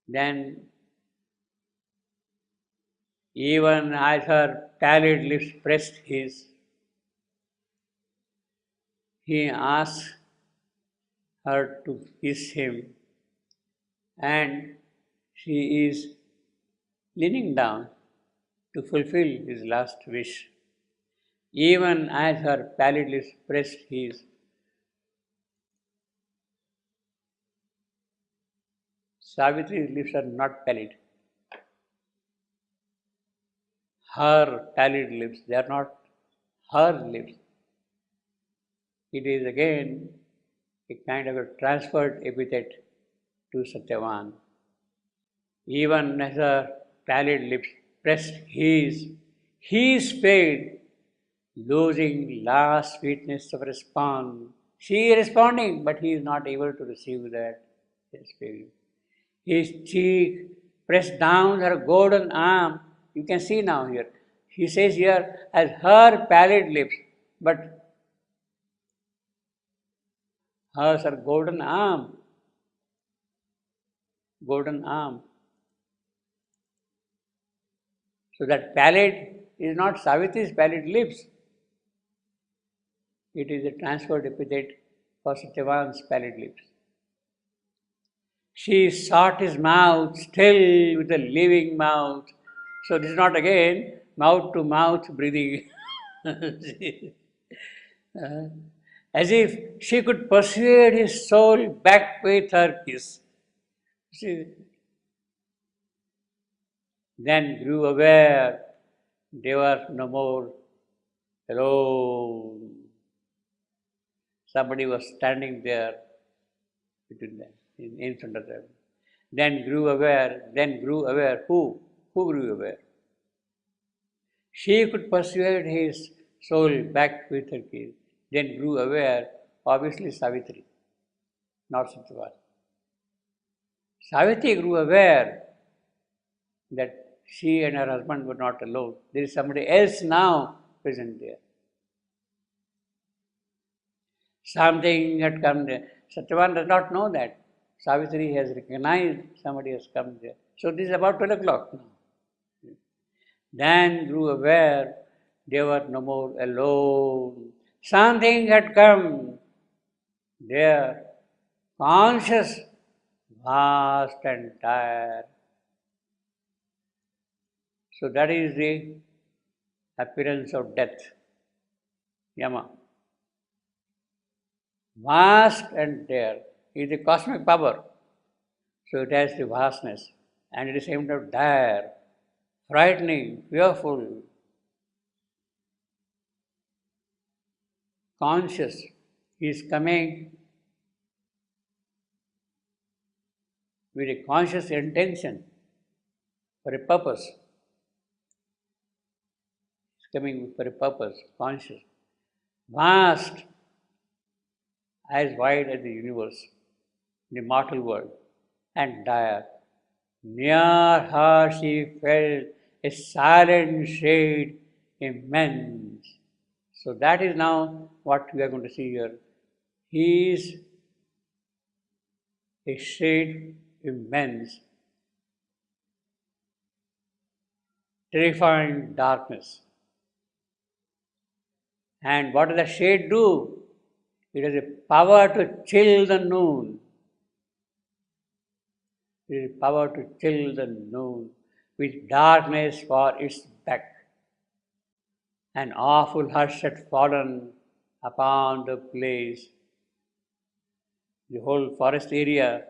Then, even as her pallid lips pressed his, he asked her to kiss him, and she is leaning down to fulfill his last wish. Even as her pallid lips pressed his, Savitri's lips are not pallid. Her pallid lips, they are not her lips. It is again a kind of a transferred epithet to Satyavan. Even as her pallid lips pressed his, he spake, losing last sweetness of response. She is responding, but he is not able to receive that. His cheek pressed down her golden arm. You can see now here. He says here as her pallid lips, but hers are golden arm. Golden arm. So that pallid is not Savitri's pallid lips. It is a transferred epithet for Satyavan's pallid lips. She sought his mouth still with a living mouth. So this is not again mouth to mouth breathing. As if she could persuade his soul back with her kiss. See, then grew aware they were no more alone. Somebody was standing there between them, in front of them. Then grew aware. Who? Who grew aware? She could persuade his soul back with her kiss. Then grew aware, obviously Savitri, not Satyavan. Savitri grew aware that she and her husband were not alone. There is somebody else now present there. Something had come there. Satyavan does not know that. Savitri has recognized somebody has come there. So this is about 12 o'clock now. Then grew aware they were no more alone. Something had come there, conscious, vast and dire. So that is the appearance of death, Yama. Vast and dire is the cosmic power. So it has the vastness, and it is aimed at dire, frightening, fearful, conscious. He is coming with a conscious intention for a purpose. He is coming for a purpose, conscious. Vast, as wide as the universe, the mortal world, and dire. Near her she felt a silent shade, immense. So that is now what we are going to see here. He is a shade immense, terrifying darkness. And what does the shade do? It has a power to chill the noon. It has a power to chill the noon with darkness for its back. An awful hush had fallen upon the place. The whole forest area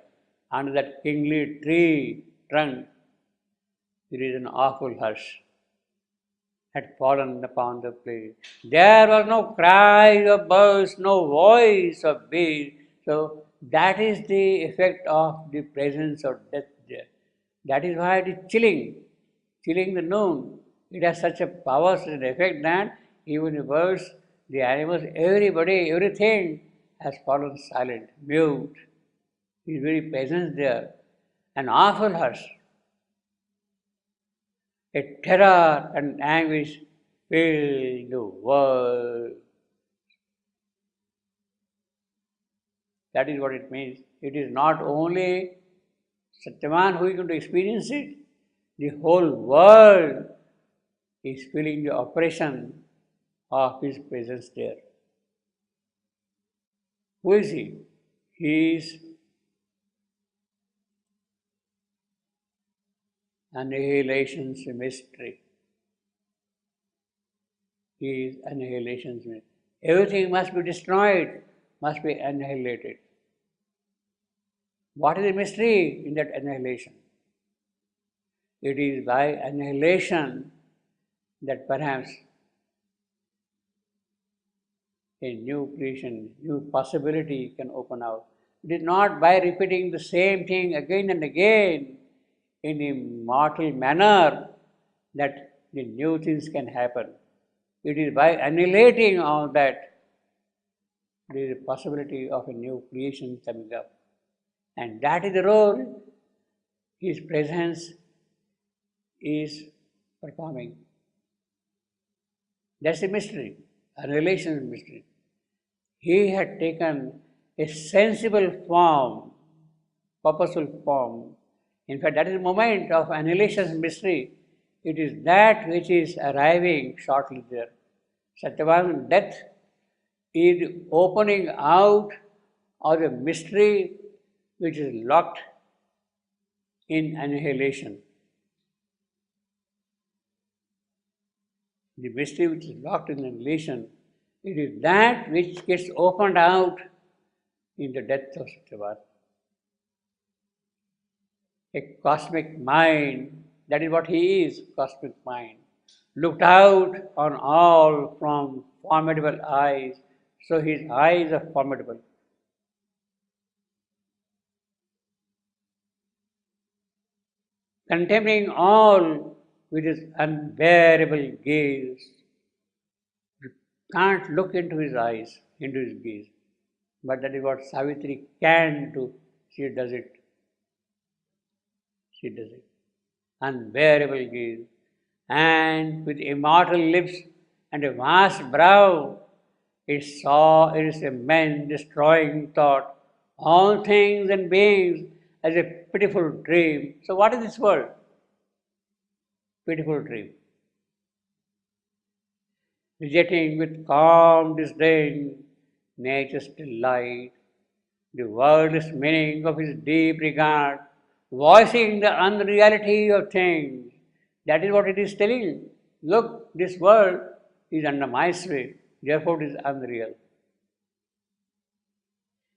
under that kingly tree trunk, there is an awful hush had fallen upon the place. There was no cry of birds, no voice of bees. So that is the effect of the presence of death there. That is why it is chilling the noon. It has such a power, such an effect that even the birds, the animals, everybody, everything has fallen silent, mute. His very presence there. An awful hush. A terror and anguish filled the world. That is what it means. It is not only Satyavan, who is going to experience it? The whole world is feeling the oppression of his presence there. Who is he? He is annihilation's mystery. He is annihilation's mystery. Everything must be destroyed, must be annihilated. What is the mystery in that annihilation? It is by annihilation that perhaps a new creation, new possibility can open out. It is not by repeating the same thing again and again in a mortal manner that the new things can happen. It is by annihilating all that there is a possibility of a new creation coming up. And that is the role his presence is performing. That's a mystery, a relation mystery. He had taken a sensible form, purposeful form. In fact, that is the moment of annihilation's mystery. It is that which is arriving shortly there. Satyavan's death is opening out of the mystery which is locked in annihilation. The mystery which is locked in annihilation, it is that which gets opened out in the death of Satyavan. A cosmic mind, that is what he is, cosmic mind, looked out on all from formidable eyes, so his eyes are formidable. Contemplating all with his unbearable gaze. You can't look into his eyes, into his gaze. But that is what Savitri can do. She does it. She does it. Unbearable gaze. And with immortal lips and a vast brow, it saw it is a man destroying thought, all things and beings as a pitiful dream. So what is this world? Pitiful dream. Rejecting with calm disdain nature's delight, the worldless meaning of his deep regard, voicing the unreality of things. That is what it is telling. Look, this world is under my sway, therefore it is unreal.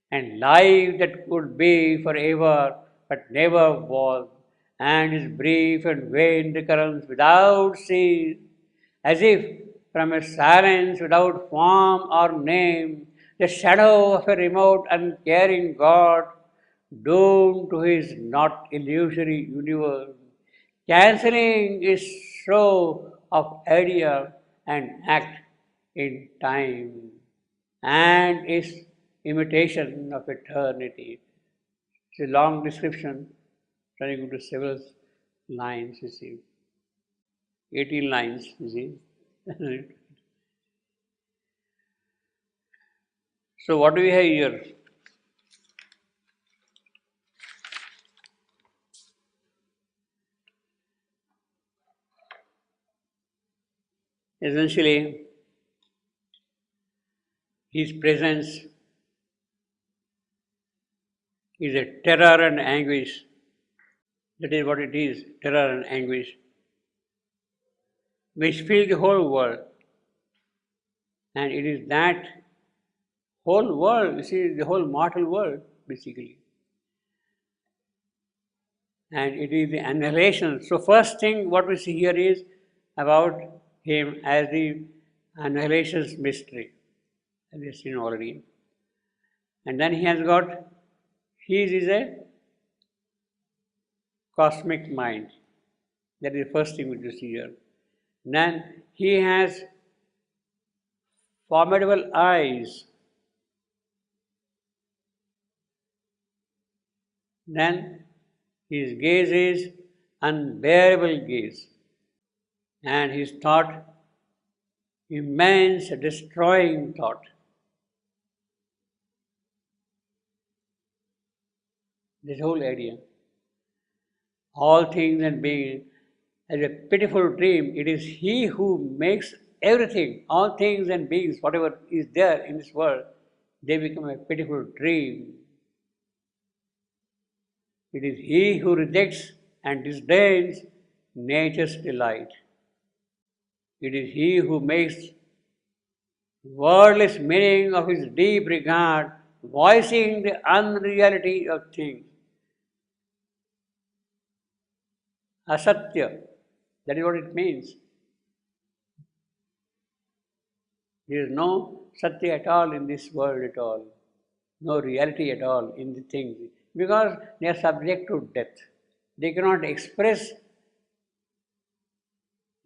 And life that could be forever but never was, and his brief and vain recurrence without cease, as if from a silence without form or name, the shadow of a remote uncaring God, doomed to his not illusory universe, cancelling his show of idea and act in time, and his imitation of eternity. It's a long description, running into several lines, you see. 18 lines, you see. So what do we have here? Essentially, his presence is a terror and anguish. That is what it is, terror and anguish, which fill the whole world. And it is that whole world, you see, the whole mortal world, basically. And it is the annihilation. So first thing what we see here is about him as the annihilation's mystery, as we have seen already. And then he has got, his is a cosmic mind. That is the first thing which you see here. Then he has formidable eyes. Then his gaze is unbearable gaze. And his thought, immense, destroying thought. This whole idea. all things and beings as a pitiful dream. It is He who makes everything, all things and beings, whatever is there in this world, they become a pitiful dream. It is He who rejects and disdains nature's delight. It is He who makes wordless meaning of His deep regard, voicing the unreality of things. Asatya, that is what it means. There is no satya at all in this world at all, no reality at all in the things, because they are subject to death. They cannot express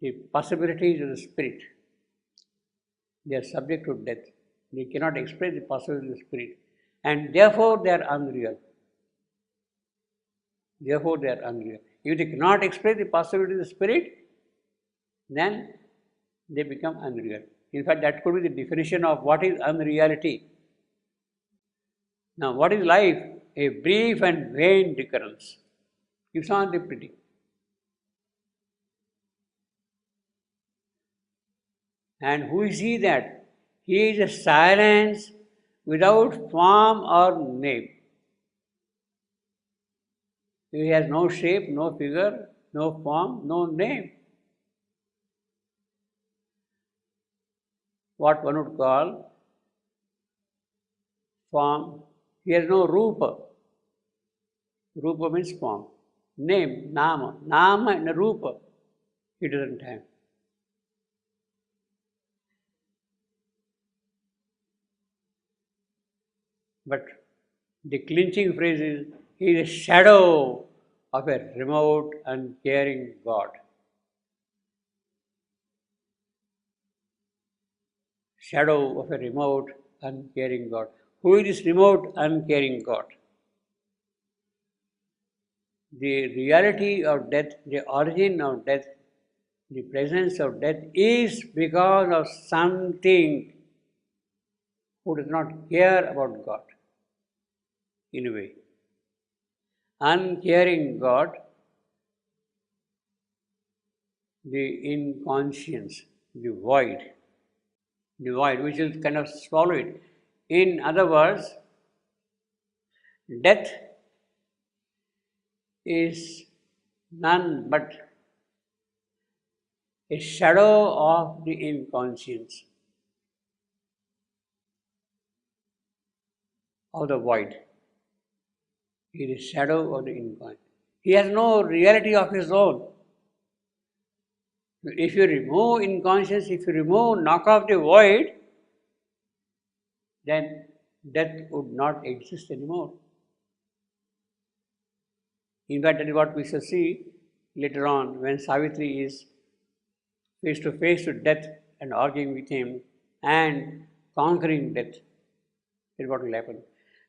the possibilities of the spirit. They are subject to death. They cannot express the possibilities of the spirit. And therefore they are unreal. Therefore they are unreal. If they cannot express the possibilities of the spirit, then they become unreal. In fact, that could be the definition of what is unreality. Now, what is life? A brief and vain recurrence. Keeps on repeating. And who is He that? He is a silence without form or name. He has no shape, no figure, no form, no name. What one would call form. He has no rupa. Rupa means form. Name, nama. Nama and rupa he doesn't have. But the clinching phrase is, He is a shadow of a remote, uncaring God. Shadow of a remote, uncaring God. Who is this remote, uncaring God? The reality of death, the origin of death, the presence of death is because of something who does not care about God, in a way. Uncaring God, the inconscience, the void which will kind of swallow it. In other words, death is none but a shadow of the inconscience, of the void. He is a shadow of the inconscience. He has no reality of his own. If you remove inconscience, if you knock off the void, then death would not exist anymore. In fact, that is what we shall see later on when Savitri is face to face with death and arguing with him and conquering death. That is what will happen.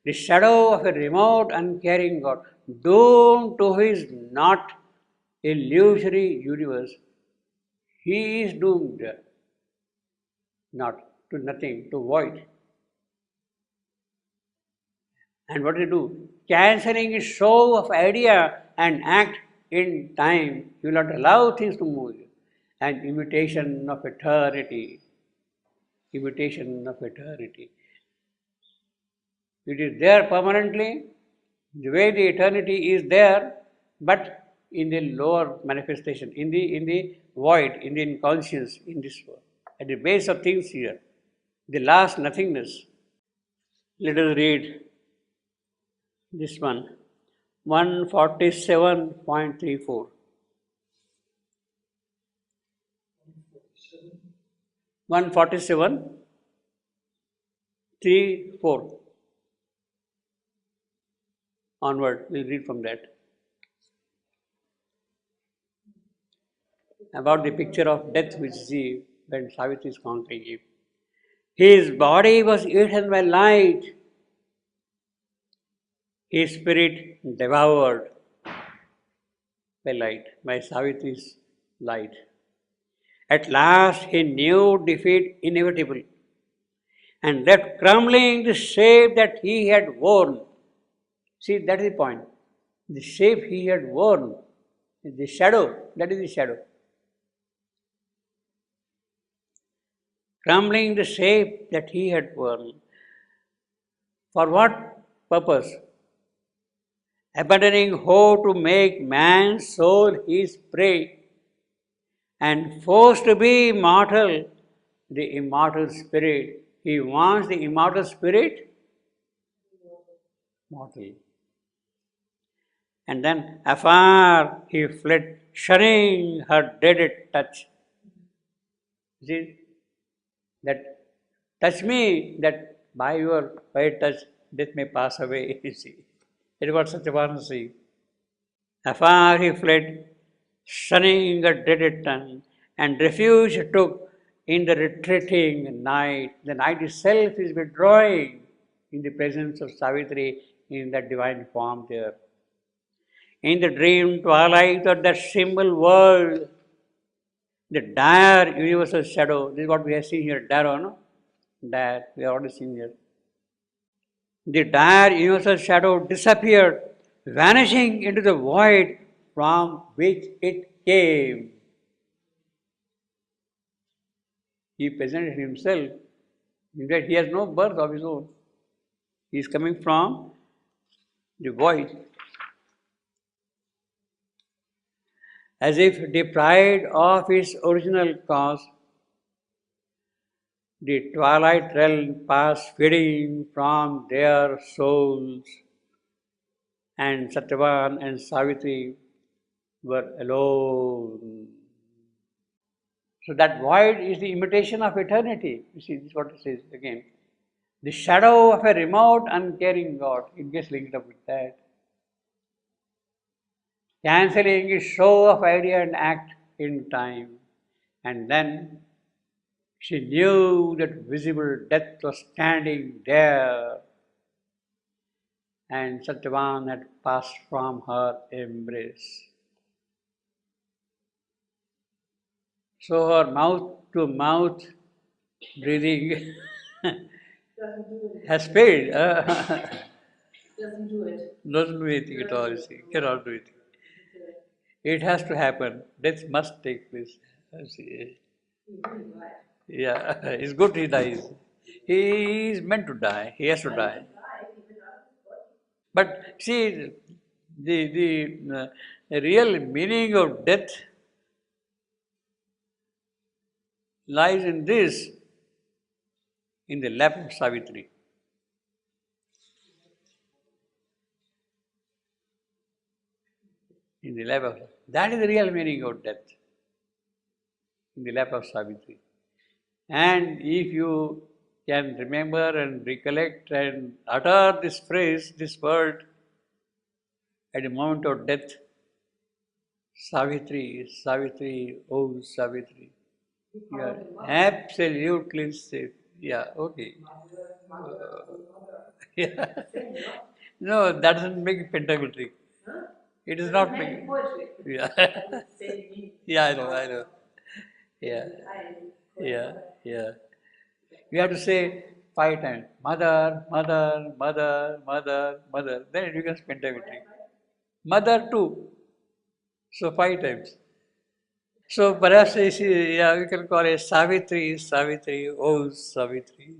The shadow of a remote, uncaring God, doomed to his not illusory universe. He is doomed there, not to nothing, to void. And what do you do? Cancelling his show of idea and act in time. You will not allow things to move you. An imitation of eternity. Imitation of eternity. It is there permanently, the way the eternity is there, but in the lower manifestation, in the void, in the inconscience, in this world, at the base of things here, the last nothingness. Let us read this one, 147.34. 147.34. Onward, we'll read from that. About the picture of death which see when Savitri is conquering him. His body was eaten by light, his spirit devoured by light, by Savitri's light. At last he knew defeat inevitable and left crumbling the shape that he had worn. See, that is the point. The shape he had worn. The shadow, that is the shadow. Crumbling the shape that he had worn. For what purpose? Abandoning hope to make man's soul his prey, and forced to be immortal, the immortal spirit. He wants the immortal spirit mortal. And then afar he fled, shunning her dreaded touch. See, that touch me, that by your touch, death may pass away. You see, it was such a warranty. Afar he fled, shunning the dreaded tongue, and refuge took in the retreating night. The night itself is withdrawing in the presence of Savitri in that divine form there. In the dream twilight of that symbol world, the dire universal shadow, this is what we have seen here, dire, no? Dire, we have already seen here. The dire universal shadow disappeared, vanishing into the void from which it came. He presented himself. In fact, he has no birth of his own. He is coming from the void. As if deprived of its original cause, the twilight realm passed feeding from their souls, and Satyavan and Savitri were alone. So that void is the imitation of eternity. You see, this is what it says again. The shadow of a remote, uncaring God. It gets linked up with that. Cancelling its show of idea and act in time. And then she knew that visible death was standing there, and Satyavan had passed from her embrace. So her mouth to mouth breathing has failed. Doesn't do it. Doesn't do anything at all, you see. Cannot do it. It has to happen. Death must take place. See. Yeah, it's good he dies. He is meant to die. He has to die. But see, the real meaning of death lies in this, in the lap of Savitri. In the lap of, that is the real meaning of death. In the lap of Savitri. And if you can remember and recollect and utter this phrase, this word, at the moment of death, Savitri, Savitri, oh Savitri, you are absolutely safe. Yeah, okay. Yeah. No, that doesn't make it pentametric. It is not making. Yeah. Yeah, I know. Yeah. Yeah, yeah. You have to say 5 times. Mother, mother, mother, mother, mother. Then it becomes pentametric. Mother too. So 5 times. So perhaps yeah, we can call it Savitri, Savitri, oh Savitri.